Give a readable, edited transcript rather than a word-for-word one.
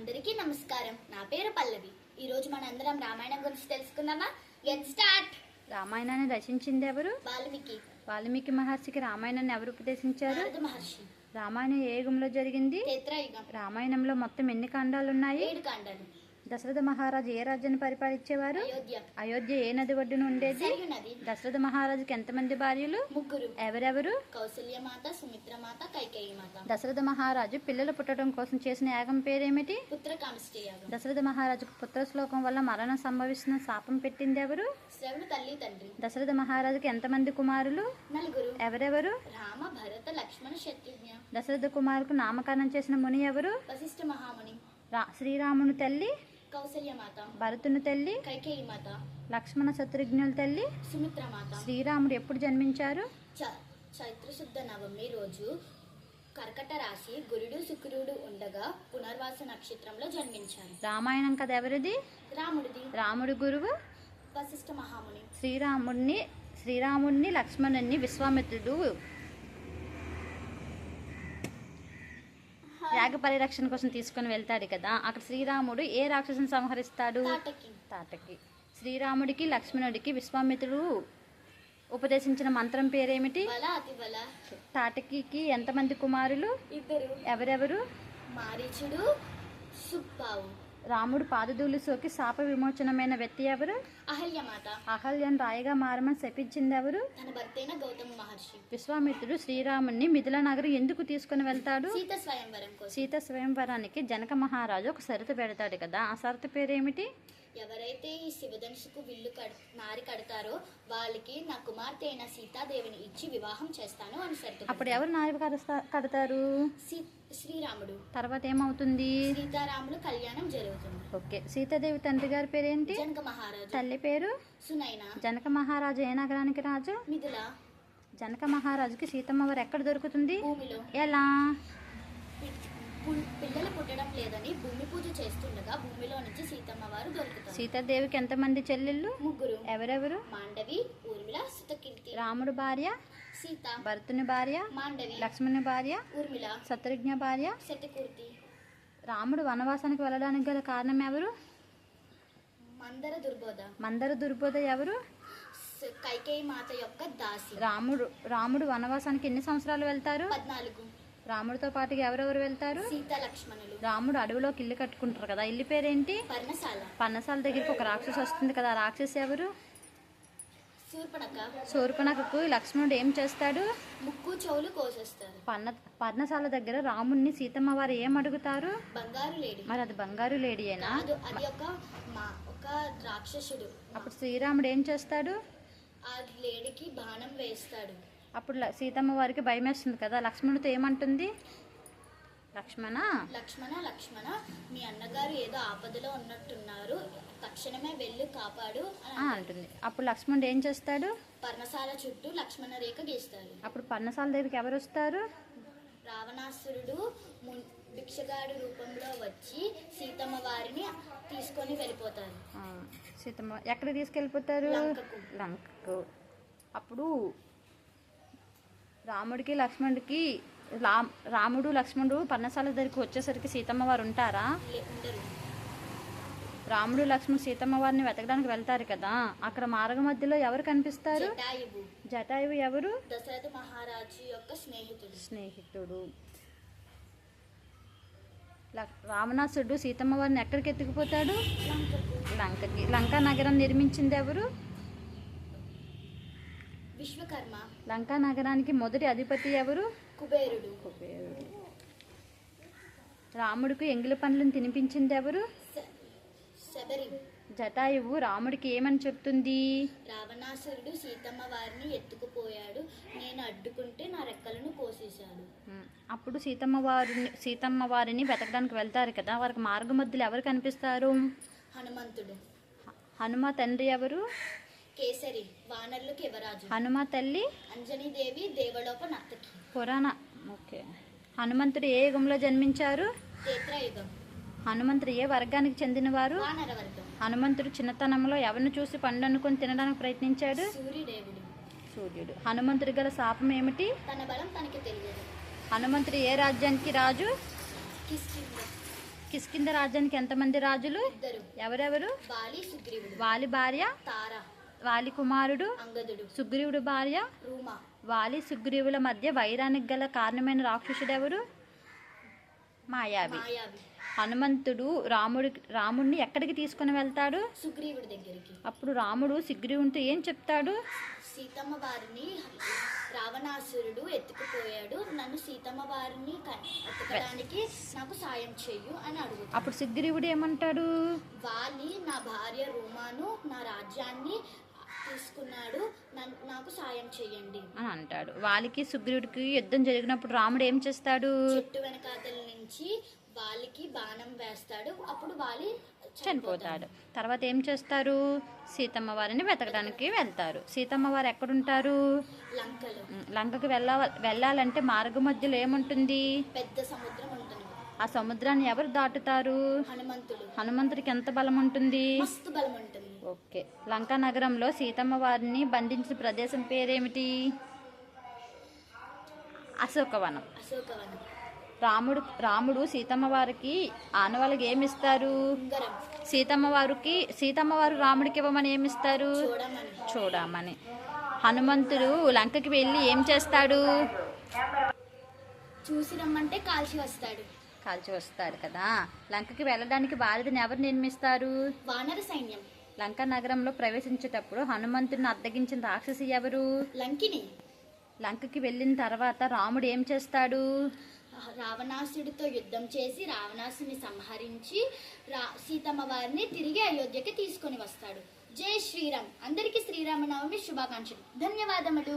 అందరికీ నమస్కారం. నా పేరు పల్లవి. ఈ రోజు మనందరం రామాయణం గురించి తెలుసుకుందామా? Let's start. రామాయణాన్ని రచించింది ఎవరు? వాల్మీకి. వాల్మీకి మహర్షికి రామాయణాన్ని ఎవరు ఉపదేశించారు? నారద మహర్షి. రామాయణం ఏ యుగంలో జరిగింది? త్రేతాయుగం. రామాయణంలో మొత్తం ఎన్ని కాండాలు ఉన్నాయి? 7 కాండాలు. దశరథ మహారాజు ఏ రాజ్యాన్ని పరిపాలించేవారు? అయోధ్య. అయోధ్య ఏ నది ఒడ్డున ఉండేది? సరియు నది. దశరథ మహారాజుకి ఎంతమంది భార్యలు? 3. ఎవరెవరు? కౌసల్య మాత, సుమిత్ర మాత, కైకేయి మాత. దశరథ మహారాజు పిల్లలు పుట్టడం కోసం చేసిన యాగం పేరేమిటి? పుత్రకామేష్టి యాగం. దశరథ మహారాజుకు పుత్రశ్లోకం వల్ల మరణం సంభవిస్తున్న శాపం పెట్టింది ఎవరు? శ్రవణ తల్లి తండ్రి. దశరథ మహారాజుకి ఎంతమంది కుమారులు? 4. ఎవరెవరు? రామ, భరత, లక్ష్మణ, శత్రుఘ్న. దశరథ కుమారుకు నామకరణం చేసిన ముని ఎవరు? వశిష్ఠ మహాముని. శ్రీరాముని తల్లి కౌసల్య మాత. భరతుని తల్లి కైకేయి మాత. లక్ష్మణ శత్రుఘ్నుల తల్లి సుమిత్ర మాత. శ్రీరాముడు ఎప్పుడు జన్మించారు? చైత్ర శుద్ధ నవమి రోజు కర్కట రాశి గురుడు శుక్రుడు ఉండగా పునర్వాస నక్షత్రంలో జన్మించారు. రామాయణం కథ ఎవరిది? రాముడిది. రాముడి గురువు వశిష్ఠ మహాముని. శ్రీరాముడిని లక్ష్మణుని విశ్వామిత్రుడు యాగ పరిరక్షణ కోసం తీసుకొని వెళ్తాడు కదా, అక్కడ శ్రీరాముడు ఏ రాక్షసుని సంహరిస్తాడు? తాటకి. శ్రీరాముడికి లక్ష్మణుడికి విశ్వామిత్రుడు ఉపదేశించిన మంత్రం పేరేమిటి? తాటకి ఎంతమంది కుమారులు? 2. ఎవరెవరు? మారీచుడు, సుప్పావు. రాముడు పాదధూళి సోకి శాప విమోచనమైన వ్యక్తి ఎవరు? అహల్యమాత. అహల్యను రాయిగా మారమని శపించింది ఎవరు? తన భర్తైన గౌతమ మహర్షి. విశ్వామిత్రుడు శ్రీరాముని మిథిలా నగరం ఎందుకు తీసుకుని వెళ్తాడు? సీత స్వయంవరం కోసం. సీత స్వయంవరానికి జనక మహారాజు ఒక షరతు పెడతాడు కదా, ఆ షరతు పేరేమిటి? ఎవరైతే ఈ శివధనుసుకు విల్లు నారి కడతారో వాళ్ళకి నా కుమార్తె అయిన సీతాదేవిని ఇచ్చి వివాహం చేస్తాను అని షరతు. అప్పుడు ఎవరు నారి కడతారు? శ్రీరాముడు. తర్వాత ఏమవుతుంది? సీతారాములు కళ్యాణం జరుగుతుంది. ఓకే. సీతాదేవి తండ్రి గారి పేరేంటి? జనక మహారాజు. తల్లి పేరు? సునైన. జనక మహారాజు ఏ నగరానికి రాజు? మిథిల. జనక మహారాజుకి సీతమ్మ వారు ఎక్కడ దొరుకుతుంది? భూమిలో. ఎలా? పిల్లలు పుట్టడం లేదని భూమి పూజ చేస్తుండగా భూమిలో నుంచి సీతమ్మ వారు దొరుకుతారు. సీతాదేవికి ఎంతమంది చెల్లెళ్ళు? 3. ఎవరెవరు? మాండవి, ఊర్మిళ, సుతకీర్తి. రాముడు భార్య సీత. భరతుని భార్య మాండవి. లక్ష్మణుని భార్య ఊర్మిళ. శత్రుఘ్న భార్య శతకీర్తి. రాముడు వనవాసానికి వెళ్ళడానికి గల కారణం ఎవరు? మందర దుర్బోధ ఎవరు? కైకేయి మాత యొక్క దాసి. రాముడు వనవాసానికి ఎన్ని సంవత్సరాలు వెళ్తారు? 14. రాముడితో పాటుగా ఎవరెవరు వెళ్తారు? సీత, లక్ష్మణులు. రాముడు అడవిలోకి ఇల్లు కట్టుకుంటారు కదా, ఇల్లు పేరేంటి? పర్ణశాల. పర్ణశాల దగ్గరికి ఒక రాక్షసు వస్తుంది కదా, రాక్షసు ఎవరు? శూర్పణఖకు లక్ష్మణుడు ఏం చేస్తాడు? ముక్కు చెవులు కోసేస్తారు. పర్ణశాల దగ్గర రాముడిని సీతమ్మ వారు ఏం అడుగుతారు? బంగారు లేడి. మరి అది బంగారు లేడియేనా? అది ఒక రాక్షసుడు. అప్పుడు శ్రీరాముడు ఏం చేస్తాడు? ఆ లేడికి బాణం వేస్తాడు. అప్పుడు సీతమ్మ వారికి భయం వేస్తుంది కదా, లక్ష్మణుడితో ఏమంటుంది? లక్ష్మణ మీ అన్నగారు ఏదో ఆపదలో ఉన్నట్టున్నారు, తక్షణమే వెళ్ళి కాపాడు అని అంటుంది. అప్పుడు లక్ష్మణుడు ఏం చేస్తాడు? పర్ణశాల చుట్టూ లక్ష్మణ రేఖ గీస్తాడు. అప్పుడు పర్ణశాల దగ్గరికి ఎవరు వస్తారు? రావణాసురుడు భిక్షగాడు రూపంలో వచ్చి సీతమ్మ వారిని తీసుకొని వెళ్ళిపోతారు. సీతమ్మ ఎక్కడికి తీసుకెళ్ళిపోతారు? లంకకు. అప్పుడు రాముడు లక్ష్మణుడు పర్ణశాల దగ్గరికి వచ్చేసరికి సీతమ్మ వారు ఉంటారా? రాముడు లక్ష్మణుడు సీతమ్మ వారిని వెతకడానికి వెళ్తారు కదా, అక్కడ మార్గ మధ్యలో ఎవరు కనిపిస్తారు? జటాయువు ఎవరు? దశరథ మహారాజు యొక్క స్నేహితుడు. రావణాసురుడు సీతమ్మ వారిని ఎక్కడికి ఎత్తుకుపోతాడు? లంకకి. లంకా నగరం నిర్మించింది ఎవరు? విశ్వకర్మ. లంకా నగరానికి మొదటి అధిపతి ఎవరు? కుబేరుడు. రాముడికి ఎంగిలి పండ్లను తినిపించింది ఎవరు? శబరి. జటాయువు రాముడికి ఏమని చెప్తుంది? రావణాసురుడు సీతమ్మ వారిని ఎత్తుకుపోయాడు, నేను అడ్డుకుంటే నా రెక్కలను కోసేశాడు. అప్పుడు సీతమ్మ వారిని వెతకడానికి వెళ్తారు కదా, వారికి మార్గ మధ్యలో ఎవరు కనిపిస్తారు? హనుమంతుడు. హనుమ తండ్రి ఎవరు? కేసరి. వానరులకు యువరాజు. హనుమ తల్లి? అంజనీదేవి, దేవలోక నర్తకి. పురాణ. ఓకే. హనుమంతుడు ఏ యుగంలో జన్మించారు? త్రేతాయుగం. హనుమంతుడు ఏ వర్గానికి చెందినవారు? వానర వర్గం. హనుమంతుడు చిన్నతనంలో ఎవరిని చూసి పండు అనుకుని తినడానికి ప్రయత్నించాడు? సూర్యుడు. హనుమంతుడి గల శాపం ఏమిటి? తన బలం తనకి తెలియదు. హనుమంతుడు ఏ రాజ్యానికి రాజు? కిష్కింధ రాజ్యానికి ఎంతమంది రాజులు? ఇద్దరు. ఎవరెవరు? వాలి సుగ్రీవుడు. వాలి భార్య తార. వాలి కుమారుడు అంగదుడు. సుగ్రీవుడు భార్య రూమా. వాలి సుగ్రీవుల మధ్య వైరానికి గల కారణమైన రాక్షసుడు ఎవరు? మాయావి. మాయావి. హనుమంతుడు రాముడిని ఎక్కడికి తీసుకుని వెళ్తాడు? సుగ్రీవుడి దగ్గరికి. అప్పుడు రాముడు సుగ్రీవునితో ఏం చెప్తాడు? సీతమ్మ వారిని రావణాసురుడు ఎత్తుకుపోయాడు, నన్ను సీతమ్మ వారిని ఎత్తుకడానికి నాకు సాయం చెయ్యు అని అడుగుతాడు. అప్పుడు సుగ్రీవుడు ఏమంటాడు? వాలి నా భార్య రూమాను నా రాజ్యాన్ని తీసుకున్నాడు, నాకు సాయం చెయ్యండి అని అంటాడు. వాలికి సుగ్రీవుడికి యుద్ధం జరిగినప్పుడు రాముడు ఏం చేస్తాడు? చెట్టు వెనకాతల నుంచి వాలికి బాణం వేస్తాడు, అప్పుడు వాలి చనిపోతాడు. తర్వాత ఏం చేస్తారు? సీతమ్మ వారిని వెతకడానికి వెళ్తారు. సీతమ్మ వారు ఎక్కడుంటారు? లంకలో. లంకకి వెళ్ళాలంటే మార్గ మధ్యలో ఏముంటుంది? పెద్ద సముద్రం ఉంటుంది. ఆ సముద్రాన్ని ఎవరు దాటుతారు? హనుమంతుడు. హనుమంతుడికి ఎంత బలం ఉంటుంది? మస్తు బలం ఉంటుంది. ఓకే. లంకా నగరంలో సీతమ్మ వారిని బంధించిన ప్రదేశం పేరేమిటి? అశోకవనం. అశోకవనం. రాముడు సీతమ్మ వారికి ఆనవాళ్ళకి ఏమిస్తారు? ఉంగరం. సీతమ్మ వారు రాముడికి ఇవ్వమని ఏమిస్తారు? చూడమని. హనుమంతుడు లంకకి వెళ్ళి ఏం చేస్తాడు? చూసి రమ్మంటే కాల్చి వస్తాడు కదా. లంకకి వెళ్ళడానికి బాధ్యతను ఎవరు నిర్మిస్తారు? వానర సైన్యం. లంకా నగరంలో ప్రవేశించేటప్పుడు హనుమంతుడిని అద్దగించిన రాక్షసి ఎవరు? లంకిని. లంకకి వెళ్ళిన తర్వాత రాముడు ఏం చేస్తాడు? రావణాసుడితో యుద్ధం చేసి రావణాసుని సంహరించి సీతమ్మ వారిని తిరిగి అయోధ్యకి తీసుకొని వస్తాడు. జై శ్రీరామ్. అందరికీ శ్రీరామనవమి శుభాకాంక్షలు. ధన్యవాదములు.